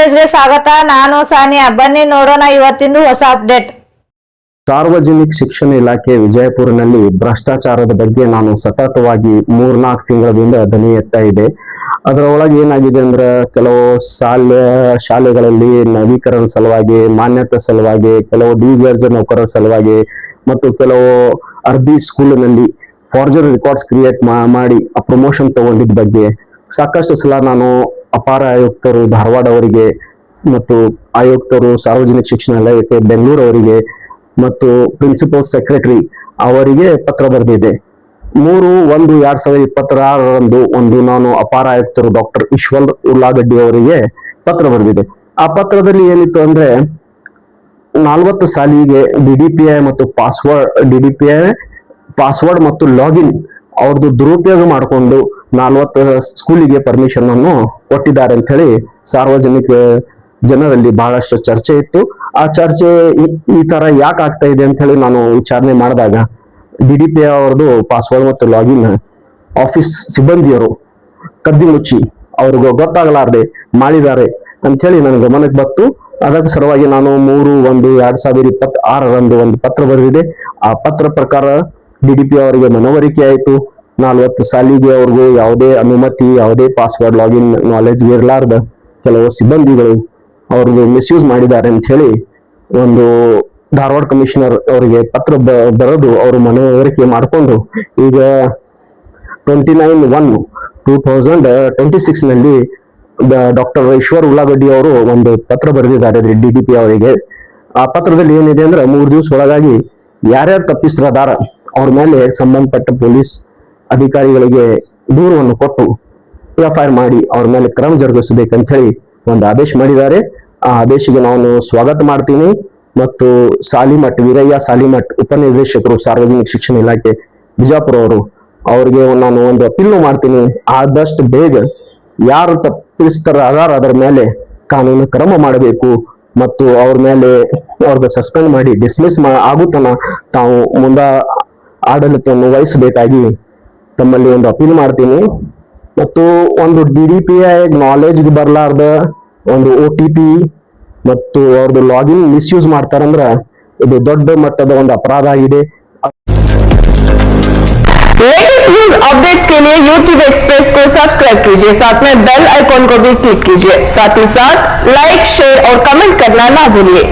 ನ್ಯೂಸ್ಗೆ ಸ್ವಾಗತ. ನಾನು ಸಾನಿಯಾ. ಬನ್ನಿ ನೋಡೋಣ ಇವತ್ತಿಂದು ಹೊಸ ಅಪ್ಡೇಟ್. ಸಾರ್ವಜನಿಕ ಶಿಕ್ಷಣ ಇಲಾಖೆ ವಿಜಯಪುರನಲ್ಲಿ ಭ್ರಷ್ಟಾಚಾರದ ಬಗ್ಗೆ ನಾನು ಸತತವಾಗಿ 3-4 ತಿಂಗಳಿಂದ ಧ್ವನಿ ಎತ್ತಾ ಇದೆ. ಅದರೊಳಗೆ ಏನಾಗಿದೆ ಅಂದ್ರೆ ಕೆಲವು ಶಾಲೆಗಳಲ್ಲಿ ನವೀಕರಣ ಸಲುವಾಗಿ, ಮಾನ್ಯತೆ ಸಲುವಾಗಿ, ಕೆಲವು ಡಿವಿಜನ್ ನೌಕರರ ಸಲುವಾಗಿ ಮತ್ತು ಕೆಲವು ಅರ್ಬಿ ಸ್ಕೂಲಿನಲ್ಲಿ ಫಾರ್ಜರಿ ರೆಕಾರ್ಡ್ಸ್ ಕ್ರಿಯೇಟ್ ಮಾಡಿ ಪ್ರಮೋಷನ್ ತಗೊಂಡಿದ್ದ ಬಗ್ಗೆ ಸಾಕಷ್ಟು ಸಲ ನಾನು ಅಪಾರ ಆಯುಕ್ತರು ಧಾರವಾಡ ಅವರಿಗೆ ಮತ್ತು ಆಯುಕ್ತರು ಸಾರ್ವಜನಿಕ ಶಿಕ್ಷಣ ಇಲಾಖೆ ಬೆಂಗಳೂರು ಅವರಿಗೆ ಮತ್ತು ಪ್ರಿನ್ಸಿಪಲ್ ಸೆಕ್ರೆಟರಿ ಅವರಿಗೆ ಪತ್ರ ಬರೆದಿದೆ. 3/1/2026 ಒಂದು ನಾನು ಅಪಾರ ಆಯುಕ್ತರು ಡಾಕ್ಟರ್ ಈಶ್ವರ್ ಉಳ್ಳಾಗಡ್ಡಿ ಅವರಿಗೆ ಪತ್ರ ಬರೆದಿದೆ. ಆ ಪತ್ರದಲ್ಲಿ ಏನಿತ್ತು ಅಂದ್ರೆ 40 ಸಾಲಿಗೆ DDPI ಮತ್ತು ಪಾಸ್ವರ್ಡ್ ಮತ್ತು ಲಾಗಿನ್ ಅವ್ರದ್ದು ದುರುಪಯೋಗ ಮಾಡಿಕೊಂಡು 40 ಸ್ಕೂಲಿಗೆ ಪರ್ಮಿಷನ್ ಅನ್ನು ಕೊಟ್ಟಿದ್ದಾರೆ ಅಂತ ಹೇಳಿ ಸಾರ್ವಜನಿಕ ಜನರಲ್ಲಿ ಬಹಳಷ್ಟು ಚರ್ಚೆ ಇತ್ತು. ಆ ಚರ್ಚೆ ಈ ತರ ಯಾಕೆ ಆಗ್ತಾ ಇದೆ ಅಂತ ಹೇಳಿ ನಾನು ವಿಚಾರಣೆ ಮಾಡಿದಾಗ DDPI ಅವ್ರದ್ದು ಪಾಸ್ವರ್ಡ್ ಮತ್ತು ಲಾಗಿನ್ ಆಫೀಸ್ ಸಿಬ್ಬಂದಿಯರು ಕದ್ದಿ ಮುಚ್ಚಿ ಅವ್ರಿಗೆ ಗೊತ್ತಾಗಲಾರ್ದೆ ಮಾಡಿದ್ದಾರೆ ಅಂತ ಹೇಳಿ ನನ್ನ ಗಮನಕ್ಕೆ ಬಂತು. ಅದಕ್ಕೆ ಸಲುವಾಗಿ ನಾನು 3/1/2026 ಒಂದು ಪತ್ರ ಬರೆದಿದೆ. ಆ ಪತ್ರ ಪ್ರಕಾರ DDPI ಅವರಿಗೆ ಮನವರಿಕೆ ಆಯಿತು. 40 ಸಾಲಿಗೆ ಅವ್ರಿಗೂ ಯಾವುದೇ ಅನುಮತಿ, ಯಾವುದೇ ಪಾಸ್ವರ್ಡ್ ಲಾಗಿನ್ ನಾಲೆಜ್ ಇರಲಾರ್ದ ಕೆಲವು ಸಿಬ್ಬಂದಿಗಳು ಅವ್ರಿಗೆ ಮಿಸ್ಯೂಸ್ ಮಾಡಿದ್ದಾರೆ ಅಂತ ಹೇಳಿ ಒಂದು ಧಾರವಾಡ ಕಮಿಷನರ್ ಅವರಿಗೆ ಪತ್ರ ಬರೆದು ಅವರು ಮನವರಿಕೆ ಮಾಡಿಕೊಂಡು ಈಗ 29/1/2026 ನಲ್ಲಿ ಡಾಕ್ಟರ್ ಈಶ್ವರ್ ಉಳ್ಳಾಗಡ್ಡಿ ಅವರು ಒಂದು ಪತ್ರ ಬರೆದಿದ್ದಾರೆ DDPI ಅವರಿಗೆ. ಆ ಪತ್ರದಲ್ಲಿ ಏನಿದೆ ಅಂದ್ರೆ 3 ದಿವಸ ಒಳಗಾಗಿ ಯಾರ್ಯಾರು ತಪ್ಪಿಸ್ತಿದಾರ ಅವ್ರ ಮೇಲೆ ಸಂಬಂಧಪಟ್ಟ ಪೊಲೀಸ್ ಅಧಿಕಾರಿಗಳಿಗೆ ದೂರವನ್ನು ಕೊಟ್ಟು FIR ಮಾಡಿ ಅವ್ರ ಮೇಲೆ ಕ್ರಮ ಜರುಗಿಸಬೇಕಂತ ಹೇಳಿ ಒಂದು ಆದೇಶ ಮಾಡಿದ್ದಾರೆ. ಆ ಆದೇಶಕ್ಕೆ ನಾನು ಸ್ವಾಗತ ಮಾಡ್ತೀನಿ ಮತ್ತು ವೀರಯ್ಯ ಸಾಲಿಮಠ್ ಉಪನಿರ್ದೇಶಕರು ಸಾರ್ವಜನಿಕ ಶಿಕ್ಷಣ ಇಲಾಖೆ ಬಿಜಾಪುರ ಅವರಿಗೆ ನಾನು ಒಂದು ಅಪೀಲ್ ಮಾಡ್ತೀನಿ. ಆದಷ್ಟು ಬೇಗ ಯಾರು ತಪ್ಪಿಸ್ತಾರ ಅದರ ಮೇಲೆ ಕಾನೂನು ಕ್ರಮ ಮಾಡಬೇಕು ಮತ್ತು ಅವ್ರ ಮೇಲೆ ಅವ್ರಿಗೆ ಸಸ್ಪೆಂಡ್ ಮಾಡಿ ಡಿಸ್ಮಿಸ್ ಆಗುತ್ತನ ತಾವು ಆಡಳಿತವನ್ನು ವಹಿಸಬೇಕಾಗಿ ತಮ್ಮಲ್ಲಿ ಒಂದು ಅಪೀಲ್ ಮಾಡ್ತೀನಿ. ಮತ್ತು ಒಂದು DDPI ನಾಲೆಜ್ಗೆ ಬರಲಾರ್ದ ಒಂದು OTP ಮತ್ತು ಅವ್ರದ್ದು ಲಾಗಿನ್ ಮಿಸ್ಯೂಸ್ ಮಾಡ್ತಾರಂದ್ರ ಇದು ದೊಡ್ಡ ಮಟ್ಟದ ಒಂದು ಅಪರಾಧ ಆಗಿದೆ. लेटेस्ट न्यूज अपडेट्स के लिए YouTube एक्सप्रेस को सब्सक्राइब कीजिए, साथ में बेल आइकॉन को भी क्लिक कीजिए, साथ ही साथ लाइक, शेयर और कमेंट करना ना भूलिए।